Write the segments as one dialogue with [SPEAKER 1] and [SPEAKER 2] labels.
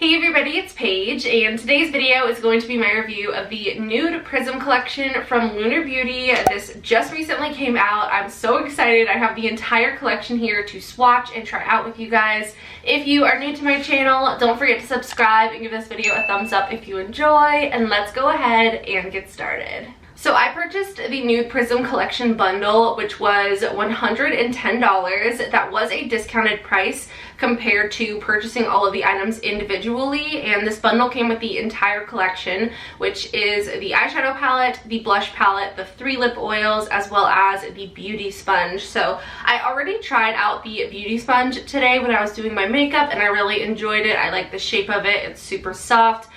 [SPEAKER 1] Hey everybody, it's Paige, and today's video is going to be my review of the Nude Prism collection from Lunar Beauty. This just recently came out. I'm so excited. I have the entire collection here to swatch and try out with you guys. If you are new to my channel, don't forget to subscribe and give this video a thumbs up if you enjoy, and let's go ahead and get started. So I purchased the Nude Prism collection bundle, which was $110. That was a discounted price compared to purchasing all of the items individually, and this bundle came with the entire collection, which is the eyeshadow palette, the blush palette, the 3 lip oils, as well as the beauty sponge. So I already tried out the beauty sponge today when I was doing my makeup, and I really enjoyed it. I like the shape of it. It's super soft.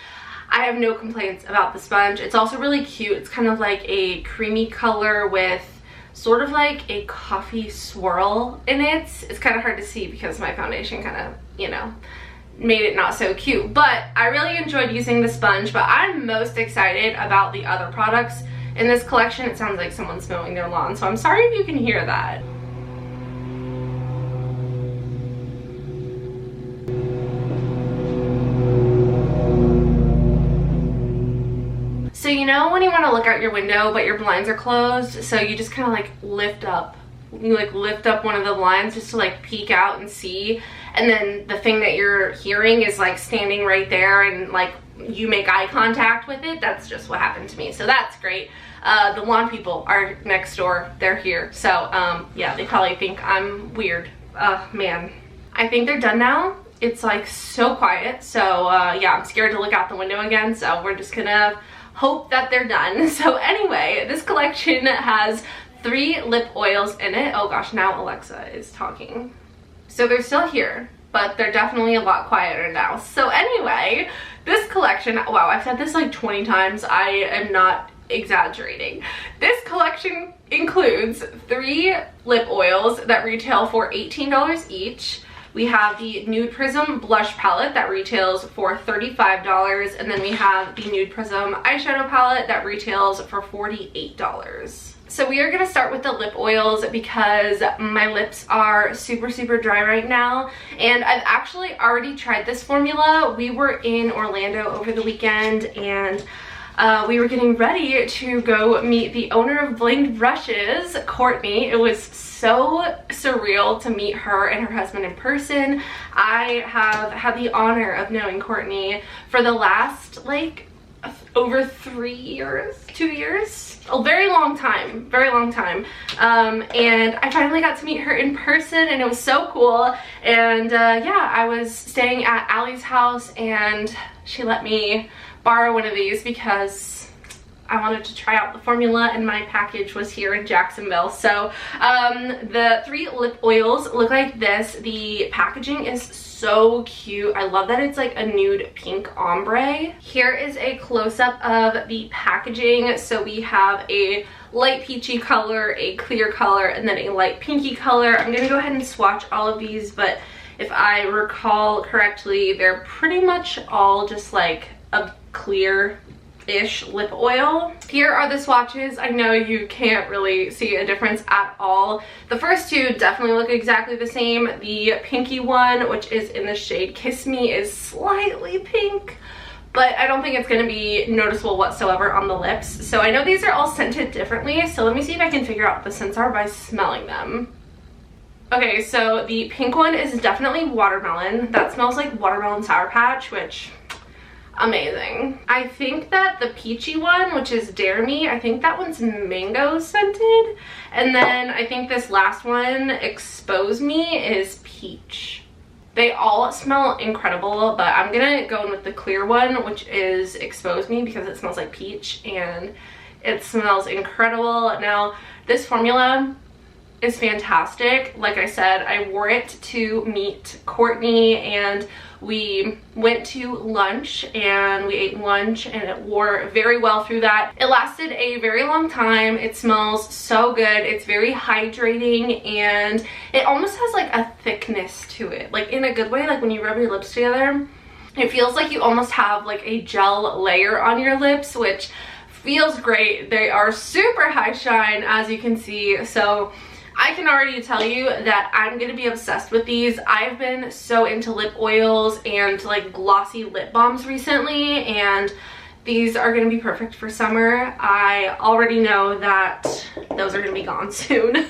[SPEAKER 1] I have no complaints about the sponge. It's also really cute. It's kind of like a creamy color with sort of like a coffee swirl in it. It's kind of hard to see because my foundation kind of, you know, made it not so cute. But I really enjoyed using the sponge, but I'm most excited about the other products in this collection. It sounds like someone's mowing their lawn, so I'm sorry if you can hear that. So you know when you want to look out your window but your blinds are closed, so you just kind of like lift up one of the blinds just to like peek out and see, and then the thing that you're hearing is like standing right there and like you make eye contact with it. That's just what happened to me, so that's great. The lawn people are next door, they're here, so yeah, they probably think I'm weird. Man, I think they're done now. It's like so quiet, so yeah, I'm scared to look out the window again, so we're just gonna hope that they're done. So anyway, this collection has 3 lip oils in it. Oh gosh, now Alexa is talking. So they're still here, but they're definitely a lot quieter now. So anyway, this collection, wow, I've said this like 20 times. I am not exaggerating. This collection includes 3 lip oils that retail for $18 each. We have the Nude Prism blush palette that retails for $35, and then we have the Nude Prism eyeshadow palette that retails for $48. So we are going to start with the lip oils because my lips are super dry right now, and I've actually already tried this formula. We were in Orlando over the weekend, and we were getting ready to go meet the owner of Blinged Brushes, Courtney. It was so surreal to meet her and her husband in person. I have had the honor of knowing Courtney for the last like over 3 years, 2 years, a very long time, and I finally got to meet her in person, and it was so cool. And yeah, I was staying at Allie's house, and she let me borrow one of these because I wanted to try out the formula, and my package was here in Jacksonville. So the 3 lip oils look like this. The packaging is so cute. I love that it's like a nude pink ombre. Here is a close-up of the packaging. So we have a light peachy color, a clear color, and then a light pinky color. I'm gonna go ahead and swatch all of these, but if I recall correctly, they're pretty much all just like a clear-ish lip oil. Here are the swatches. I know you can't really see a difference at all. The first 2 definitely look exactly the same. The pinky one, which is in the shade Kiss Me, is slightly pink, but I don't think it's going to be noticeable whatsoever on the lips. So I know these are all scented differently, so let me see if I can figure out what the scents are by smelling them. Okay, so the pink one is definitely watermelon. That smells like watermelon Sour Patch, which amazing. I think that the peachy one, which is Dare Me, I think that one's mango scented, and then I think this last one, Expose Me, is peach. They all smell incredible, but I'm gonna go in with the clear one, which is Expose Me, because it smells like peach and it smells incredible. Now this formula is fantastic. Like I said, I wore it to meet Courtney, and we went to lunch and we ate lunch, and it wore very well through that. It lasted a very long time. It smells so good. It's very hydrating, and it almost has like a thickness to it, like in a good way. Like when you rub your lips together, it feels like you almost have like a gel layer on your lips, which feels great. They are super high shine, as you can see, so I can already tell you that I'm gonna be obsessed with these. I've been so into lip oils and like glossy lip balms recently, and these are gonna be perfect for summer. I already know that those are gonna be gone soon.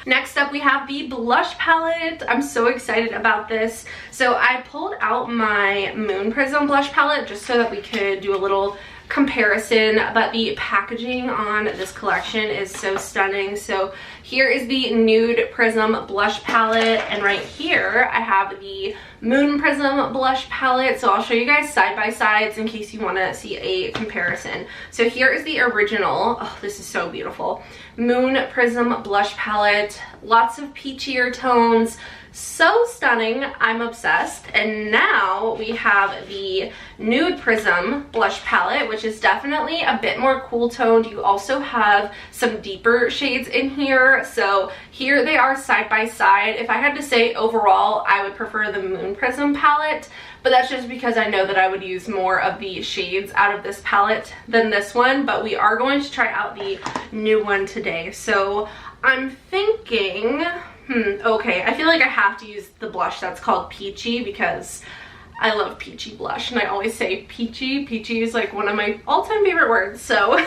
[SPEAKER 1] Next up, we have the blush palette. I'm so excited about this. So I pulled out my Moon Prism blush palette just so that we could do a little comparison, but the packaging on this collection is so stunning. So here is the Nude Prism blush palette, and right here I have the Moon Prism blush palette. So I'll show you guys side by sides in case you want to see a comparison. So here is the original. Oh, this is so beautiful. Moon Prism blush palette, lots of peachier tones, so stunning. I'm obsessed. And now we have the Nude Prism blush palette, which is definitely a bit more cool toned. You also have some deeper shades in here. So here they are side by side. If I had to say overall, I would prefer the Moon Prism palette, but that's just because I know that I would use more of the shades out of this palette than this one. But we are going to try out the new one today. So I'm thinking, okay, I feel like I have to use the blush that's called Peachy because I love peachy blush, and I always say peachy. Peachy is like one of my all-time favorite words. So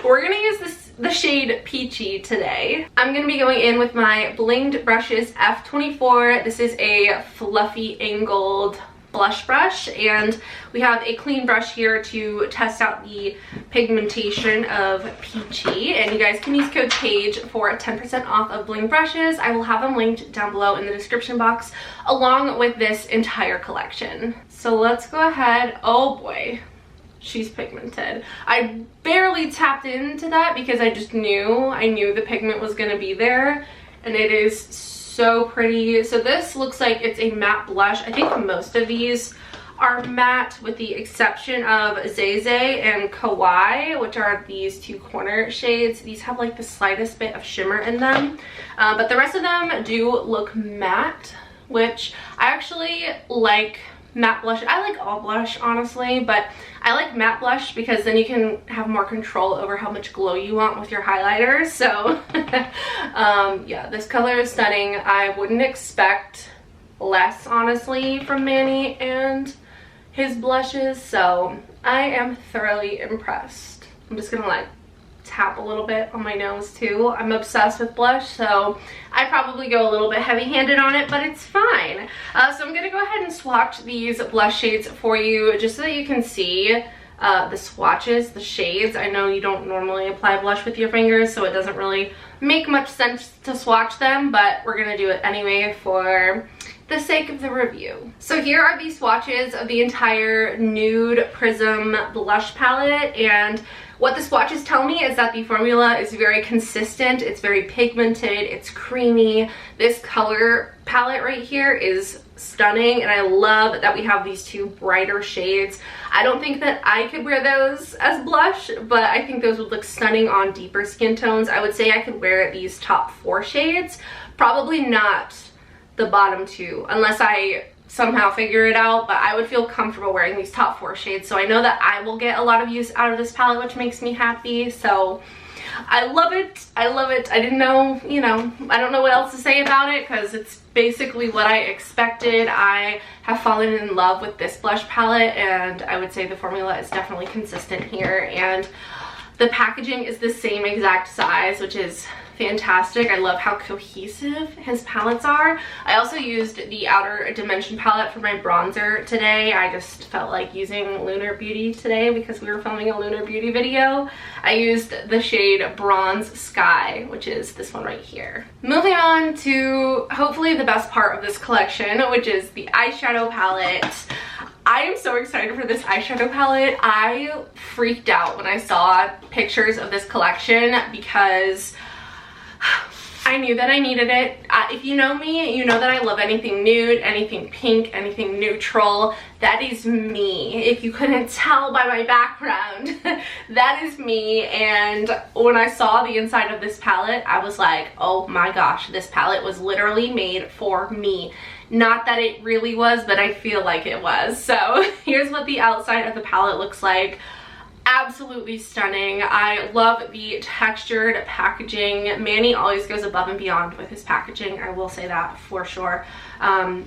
[SPEAKER 1] we're gonna use the shade Peachy today. I'm gonna be going in with my Blinged Brushes F24. This is a fluffy angled blush brush, and we have a clean brush here to test out the pigmentation of Peachy, and you guys can use code PAIGE for 10% off of Bling brushes. I will have them linked down below in the description box along with this entire collection. So let's go ahead. Oh boy, she's pigmented. I barely tapped into that because I just knew the pigment was going to be there, and it is so pretty. So this looks like it's a matte blush. I think most of these are matte with the exception of Zay and Kawaii, which are these two corner shades. These have like the slightest bit of shimmer in them, but the rest of them do look matte, which I actually like. Matte blush, I like all blush honestly, but I like matte blush because then you can have more control over how much glow you want with your highlighters. So yeah, this color is stunning. I wouldn't expect less honestly from Manny and his blushes, so I am thoroughly impressed. I'm just gonna like tap a little bit on my nose too. I'm obsessed with blush, so I probably go a little bit heavy-handed on it, but it's fine. So I'm gonna go ahead and swatch these blush shades for you just so that you can see the swatches, the shades. I know you don't normally apply blush with your fingers, so it doesn't really make much sense to swatch them, but we're gonna do it anyway for the sake of the review. So here are the swatches of the entire Nude Prism blush palette, and what the swatches tell me is that the formula is very consistent, it's very pigmented, it's creamy. This color palette right here is stunning, and I love that we have these two brighter shades. I don't think that I could wear those as blush, but I think those would look stunning on deeper skin tones. I would say I could wear these top 4 shades, probably not the bottom 2, unless I somehow figure it out, but I would feel comfortable wearing these top 4 shades. So I know that I will get a lot of use out of this palette, which makes me happy. So I love it. I love it. I didn't know, you know, I don't know what else to say about it because it's basically what I expected. I have fallen in love with this blush palette, and I would say the formula is definitely consistent here, and the packaging is the same exact size, which is fantastic. I love how cohesive his palettes are. I also used the Outer Dimension palette for my bronzer today. I just felt like using Lunar Beauty today because we were filming a Lunar Beauty video. I used the shade Bronze Sky, which is this one right here. Moving on to hopefully the best part of this collection, which is the eyeshadow palette. I am so excited for this eyeshadow palette. I freaked out when I saw pictures of this collection because I knew that I needed it. If you know me, you know that I love anything nude, anything pink, anything neutral. That is me. If you couldn't tell by my background, that is me. And when I saw the inside of this palette, I was like, oh my gosh, this palette was literally made for me. Not that it really was, but I feel like it was. So here's what the outside of the palette looks like. absolutely stunning. I love the textured packaging. Manny always goes above and beyond with his packaging, I will say that for sure.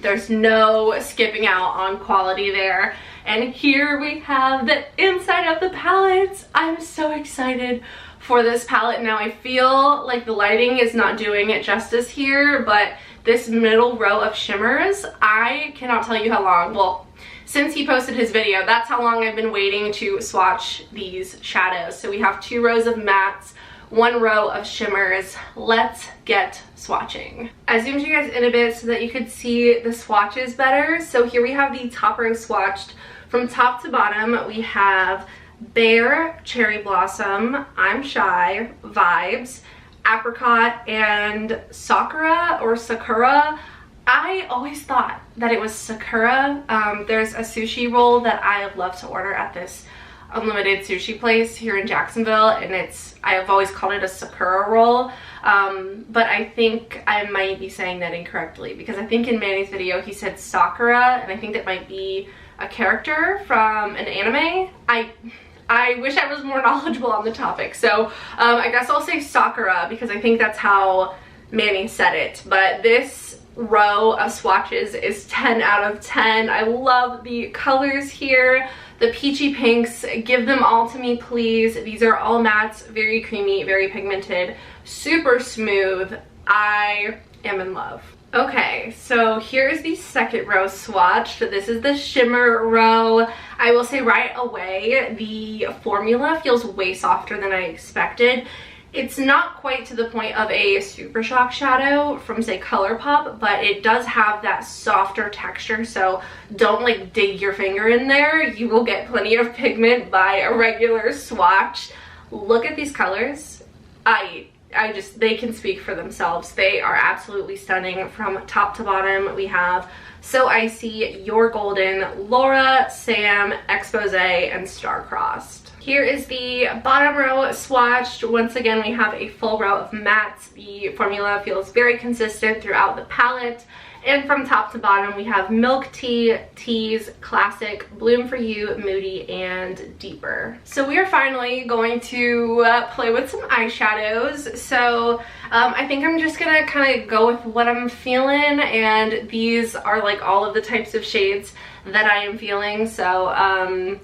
[SPEAKER 1] There's no skipping out on quality there. And here we have the inside of the palettes. I'm so excited for this palette. Now I feel like the lighting is not doing it justice here, but this middle row of shimmers, I cannot tell you how long, well, since he posted his video, that's how long I've been waiting to swatch these shadows. So we have 2 rows of mattes, 1 row of shimmers. Let's get swatching. I zoomed you guys in a bit so that you could see the swatches better. So here we have the top row swatched. From top to bottom, we have Bare, Cherry Blossom, I'm Shy, Vibes, Apricot, and Sakura or Sakura. I always thought that it was Sakura. There's a sushi roll that I love to order at this unlimited sushi place here in Jacksonville, and I've always called it a Sakura roll, but I think I might be saying that incorrectly because I think in Manny's video he said Sakura, and I think that might be a character from an anime. I wish I was more knowledgeable on the topic, so I guess I'll say Sakura because I think that's how Manny said it. But this row of swatches is 10 out of 10. I love the colors here. The peachy pinks, give them all to me please. These are all mattes, very creamy, very pigmented, super smooth. I am in love. Okay, so here's the second row swatched. This is the shimmer row. I will say right away, the formula feels way softer than I expected. It's not quite to the point of a Super Shock shadow from, say, ColourPop, but it does have that softer texture, so don't like dig your finger in there. You will get plenty of pigment by a regular swatch. Look at these colors. They can speak for themselves. They are absolutely stunning from top to bottom. We have So Icy, You're Golden, Laura, Sam, Expose, and Star-Crossed. Here is the bottom row swatched. Once again, we have a full row of mattes. The formula feels very consistent throughout the palette. And from top to bottom, we have Milk Tea, Tease, Classic, Bloom For You, Moody, and Deeper. So we are finally going to play with some eyeshadows. So I think I'm just gonna kind of go with what I'm feeling, and these are like all of the types of shades that I am feeling. So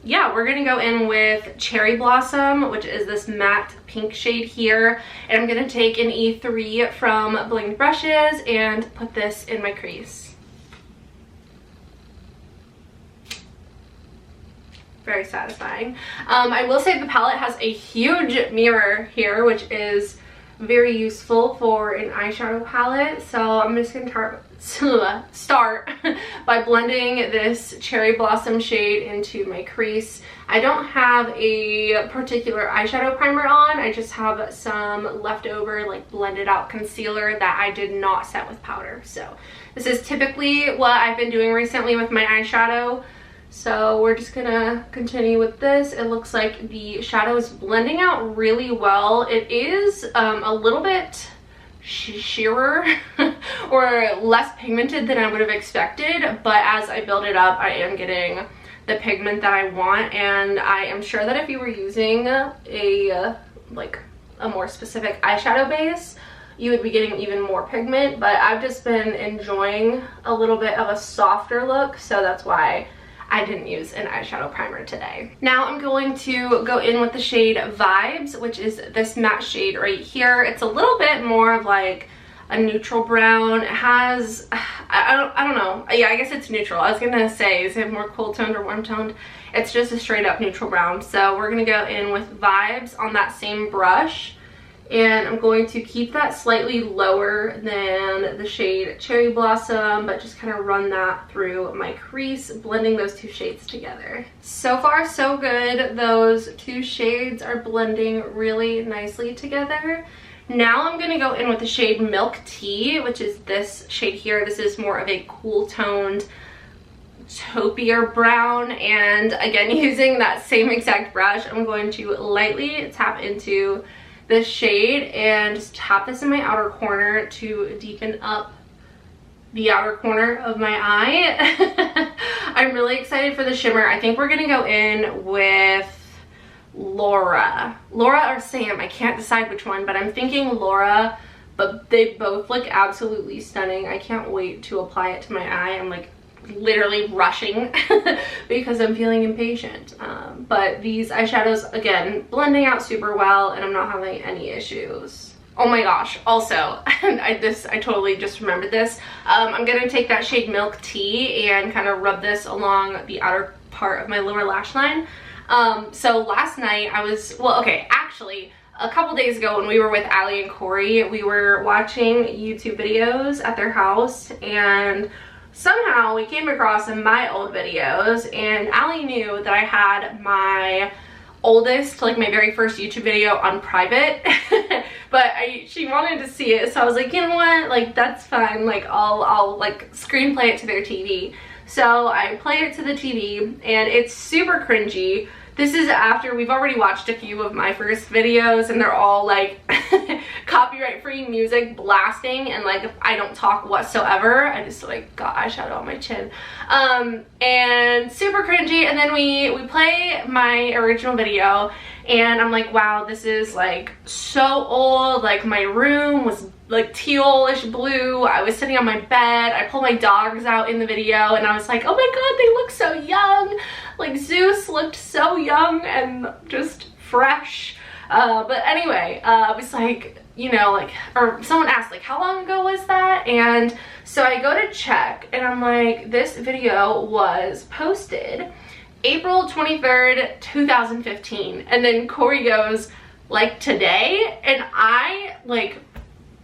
[SPEAKER 1] yeah, we're gonna go in with Cherry Blossom, which is this matte pink shade here, and I'm gonna take an E3 from Blinged Brushes and put this in my crease. Very satisfying. I will say the palette has a huge mirror here, which is very useful for an eyeshadow palette. So I'm just gonna start by blending this Cherry Blossom shade into my crease. I don't have a particular eyeshadow primer on. I just have some leftover like blended out concealer that I did not set with powder. So this is typically what I've been doing recently with my eyeshadow. So we're just gonna continue with this. It looks like the shadow is blending out really well. It is a little bit sheerer or less pigmented than I would have expected, but as I build it up, I am getting the pigment that I want, and I am sure that if you were using a more specific eyeshadow base, you would be getting even more pigment, but I've just been enjoying a little bit of a softer look, so that's why I didn't use an eyeshadow primer today. Now I'm going to go in with the shade Vibes, which is this matte shade right here. It's a little bit more of like a neutral brown. It has, I don't know. Yeah, I guess it's neutral. I was gonna say, is it more cool toned or warm toned? It's just a straight up neutral brown. So we're gonna go in with Vibes on that same brush. And I'm going to keep that slightly lower than the shade Cherry Blossom, but just kind of run that through my crease, blending those two shades together. So far, so good. Those two shades are blending really nicely together. Now I'm going to go in with the shade Milk Tea, which is this shade here. This is more of a cool toned taupier brown, and again, using that same exact brush, I'm going to lightly tap into this shade and just tap this in my outer corner to deepen up the outer corner of my eye. I'm really excited for the shimmer. I think we're gonna go in with Laura or Sam, I can't decide which one, but I'm thinking Laura, but they both look absolutely stunning. I can't wait to apply it to my eye. I'm like literally rushing because I'm feeling impatient. But these eyeshadows, again, blending out super well, and I'm not having any issues. Oh my gosh, also, I totally just remembered this. I'm gonna take that shade Milk Tea and kind of rub this along the outer part of my lower lash line. So last night I was, well, okay, actually, a couple days ago when we were with Allie and Corey, we were watching YouTube videos at their house, and somehow we came across my old videos, and Allie knew that I had my oldest, like my very first YouTube video on private, but she wanted to see it, so I was like, you know what, like that's fine, like I'll like screenplay it to their TV. So I played it to the TV, and it's super cringy. This is after we've already watched a few of my first videos, and they're all like copyright free music blasting, and like I don't talk whatsoever. I just like got eyeshadow on my chin, and super cringy. And then we play my original video, and I'm like, wow, this is like so old. Like my room was like tealish blue. I was sitting on my bed. I pulled my dogs out in the video, and I was like, oh my god, they look so young. Like Zeus looked so young and just fresh. But anyway, it was like, you know, like, or someone asked like, how long ago was that? And so I go to check, and I'm like, this video was posted April 23rd, 2015. And then Corey goes, like today? And I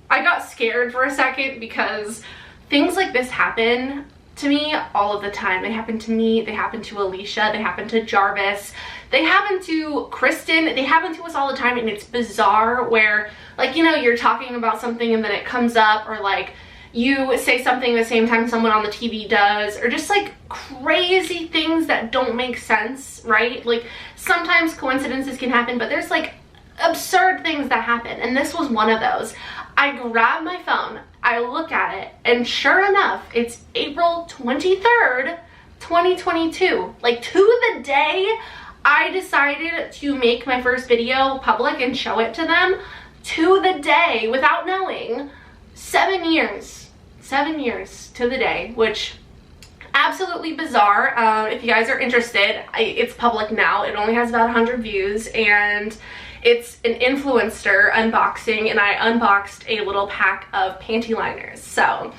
[SPEAKER 1] got scared for a second, because things like this happen to me all of the time. They happen to me, they happen to Alicia, they happen to Jarvis, they happen to Kristen, they happen to us all the time. And it's bizarre where, like, you know, you're talking about something and then it comes up, or like you say something the same time someone on the TV does, or just like crazy things that don't make sense, right? Like sometimes coincidences can happen, but there's like absurd things that happen, and this was one of those. I grab my phone, I look at it, and sure enough, it's April 23rd, 2022. Like to the day I decided to make my first video public and show it to them, to the day, without knowing. 7 years to the day, which absolutely bizarre. If you guys are interested, it's public now. It only has about 100 views, and it's an influencer unboxing, and I unboxed a little pack of panty liners. So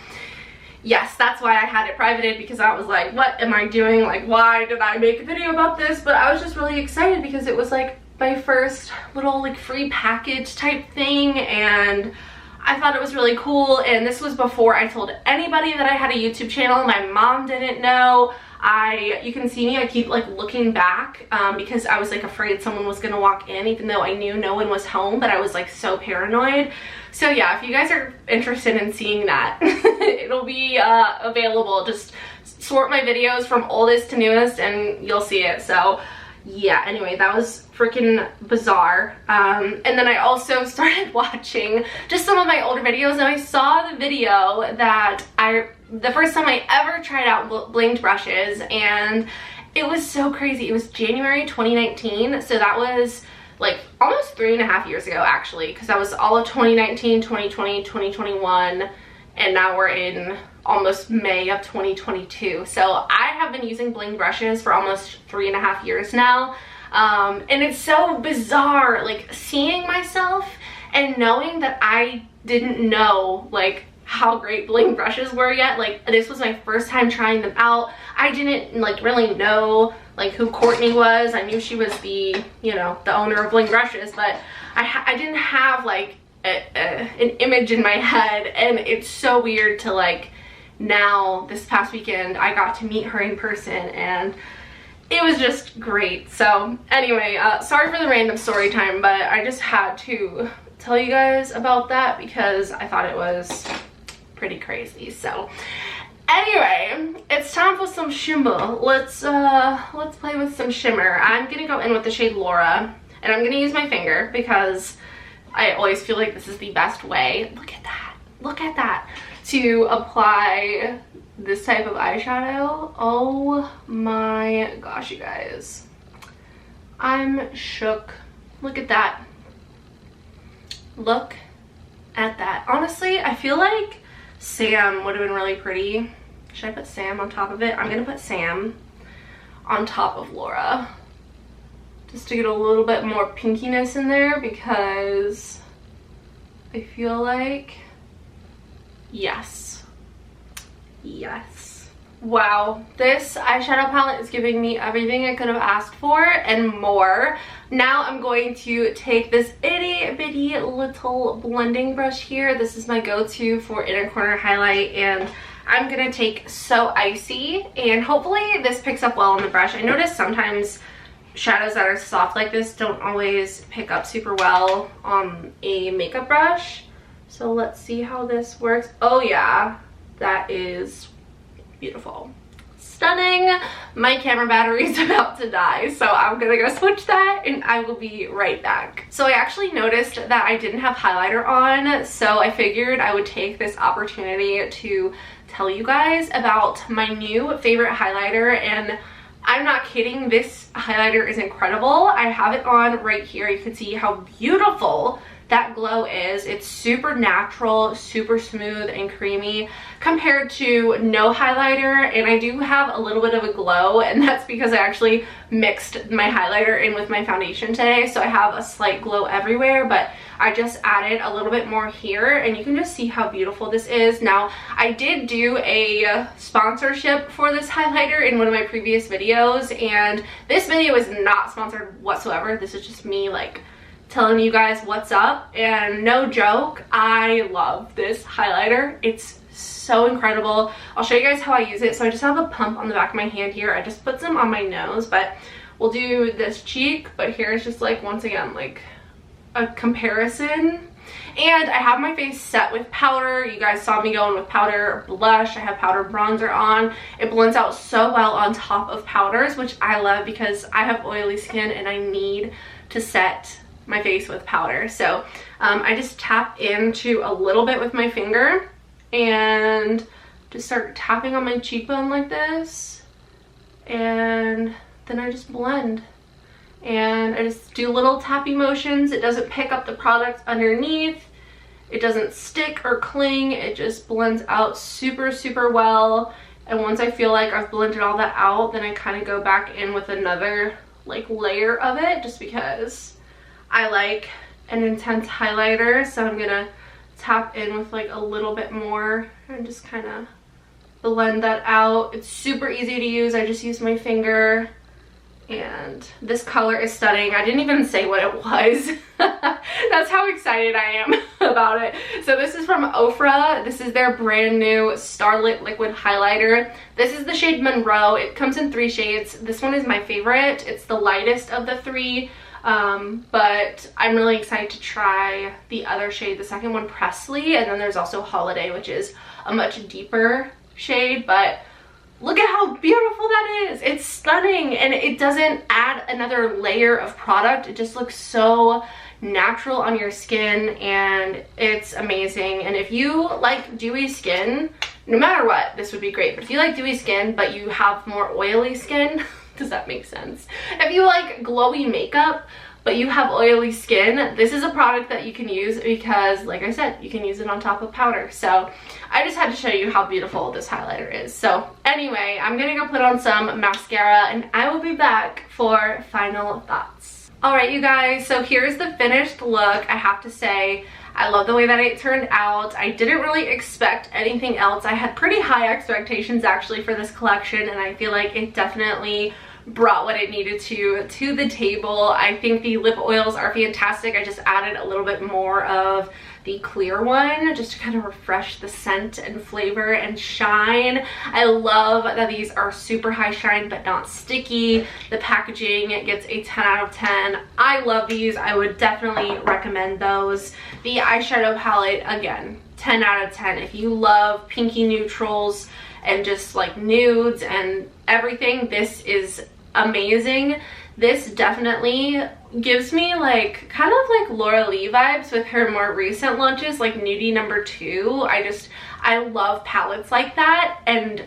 [SPEAKER 1] yes, that's why I had it privated, because I was like, what am I doing? Like, why did I make a video about this? But I was just really excited because it was like my first little like free package type thing, and I thought it was really cool. And this was before I told anybody that I had a YouTube channel. My mom didn't know. You can see me, I keep like looking back because I was like afraid someone was gonna walk in, even though I knew no one was home, but I was like so paranoid. So yeah, if you guys are interested in seeing that, it'll be available. Just sort my videos from oldest to newest and you'll see it. So yeah, anyway, that was freaking bizarre. And then I also started watching just some of my older videos, and I saw the video that the first time I ever tried out blinged brushes, and it was so crazy. It was January 2019, so that was like almost 3.5 years ago actually, because that was all of 2019, 2020, 2021, and now we're in almost May of 2022. So I have been using bling brushes for almost 3.5 years now, and it's so bizarre, like seeing myself and knowing that I didn't know like how great bling brushes were yet. Like this was my first time trying them out. I didn't like really know like who Courtney was. I knew she was the, you know, the owner of bling brushes, but I didn't have like an image in my head, and it's so weird to like now this past weekend I got to meet her in person, and it was just great. So anyway, sorry for the random story time, but I just had to tell you guys about that because I thought it was pretty crazy. So anyway, it's time for some shimmer. Let's play with some shimmer. I'm gonna go in with the shade Laura, and I'm gonna use my finger because I always feel like this is the best way. Look at that, look at that, to apply this type of eyeshadow. Oh my gosh, you guys. I'm shook. Look at that. Look at that. Honestly, I feel like Sam would have been really pretty. Should I put Sam on top of it? I'm gonna put Sam on top of Laura, just to get a little bit more pinkiness in there, because I feel like, yes. Wow, this eyeshadow palette is giving me everything I could have asked for and more. Now I'm going to take this itty bitty little blending brush here. This is my go-to for inner corner highlight, and I'm gonna take So Icy, and hopefully this picks up well on the brush. I notice sometimes shadows that are soft like this don't always pick up super well on a makeup brush. So let's see how this works. Oh yeah, that is beautiful. Stunning. My camera battery is about to die, so I'm gonna go switch that and I will be right back. So I actually noticed that I didn't have highlighter on, so I figured I would take this opportunity to tell you guys about my new favorite highlighter, and I'm not kidding, this highlighter is incredible. I have it on right here. You can see how beautiful that glow is. It's super natural, super smooth and creamy compared to no highlighter, and I do have a little bit of a glow, and that's because I actually mixed my highlighter in with my foundation today, so I have a slight glow everywhere, but I just added a little bit more here, and you can just see how beautiful this is. Now, I did do a sponsorship for this highlighter in one of my previous videos, and this video is not sponsored whatsoever. This is just me like telling you guys what's up, and no joke, I love this highlighter. It's so incredible. I'll show you guys how I use it. So I just have a pump on the back of my hand here. I just put some on my nose, but we'll do this cheek, but here's just like, once again, like a comparison. And I have my face set with powder. You guys saw me going with powder blush. I have powder bronzer on. It blends out so well on top of powders, which I love because I have oily skin and I need to set my face with powder. So I just tap into a little bit with my finger and just start tapping on my cheekbone like this, and then I just blend, and I just do little tappy motions. It doesn't pick up the product underneath, it doesn't stick or cling, it just blends out super well. And once I feel like I've blended all that out, then I kind of go back in with another like layer of it, just because I like an intense highlighter. So I'm gonna tap in with like a little bit more and just kind of blend that out. It's super easy to use. I just use my finger, and this color is stunning. I didn't even say what it was. That's how excited I am about it. So this is from Ofra. This is their brand new Starlit Liquid Highlighter. This is the shade Monroe. It comes in 3 shades. This one is my favorite. It's the lightest of the 3. But I'm really excited to try the other shade, the second one, Presley, and then there's also Holiday, which is a much deeper shade. But look at how beautiful that is. It's stunning, and it doesn't add another layer of product. It just looks so natural on your skin, and it's amazing. And if you like dewy skin, no matter what, this would be great. But if you like dewy skin but you have more oily skin, does that make sense? If you like glowy makeup but you have oily skin, this is a product that you can use, because like I said, you can use it on top of powder. So I just had to show you how beautiful this highlighter is. So anyway, I'm gonna go put on some mascara and I will be back for final thoughts. Alright you guys, so here's the finished look. I have to say, I love the way that it turned out. I didn't really expect anything else. I had pretty high expectations actually for this collection, and I feel like it definitely brought what it needed to the table. I think the lip oils are fantastic. I just added a little bit more of the clear one just to kind of refresh the scent and flavor and shine. I love that these are super high shine but not sticky. The packaging gets a 10 out of 10. I love these. I would definitely recommend those. The eyeshadow palette, again, 10 out of 10. If you love pinky neutrals and just like nudes and everything, this is amazing. This definitely gives me like kind of like Laura Lee vibes with her more recent launches, like NUDE #2. I love palettes like that, and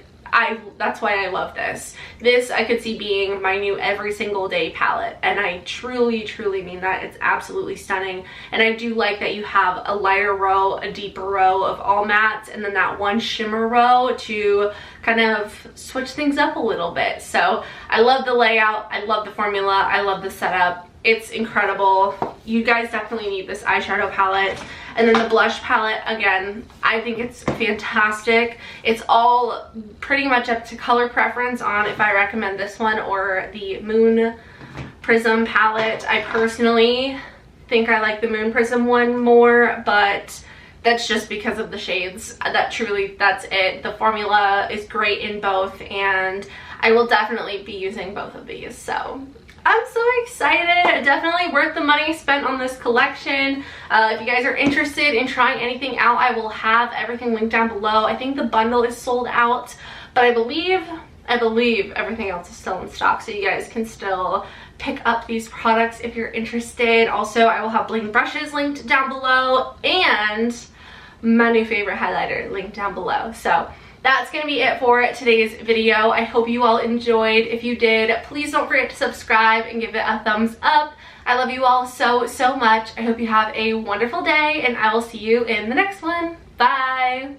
[SPEAKER 1] that's why I love this. This I could see being my new every single day palette, and I truly mean that. It's absolutely stunning. And I do like that you have a lighter row, a deeper row of all mattes, and then that one shimmer row to kind of switch things up a little bit. So I love the layout, I love the formula, I love the setup. It's incredible. You guys definitely need this eyeshadow palette. And then the blush palette, again, I think it's fantastic. It's all pretty much up to color preference on if I recommend this one or the Moon Prism palette. I personally think I like the Moon Prism one more, but that's just because of the shades. That's it. The formula is great in both, and I will definitely be using both of these. So I'm so excited. Definitely worth the money spent on this collection. If you guys are interested in trying anything out, I will have everything linked down below. I think the bundle is sold out, but I believe everything else is still in stock, so you guys can still pick up these products if you're interested. Also, I will have bling brushes linked down below, and my new favorite highlighter linked down below. So that's gonna be it for today's video. I hope you all enjoyed. If you did, please don't forget to subscribe and give it a thumbs up. I love you all so much. I hope you have a wonderful day, and I will see you in the next one. Bye.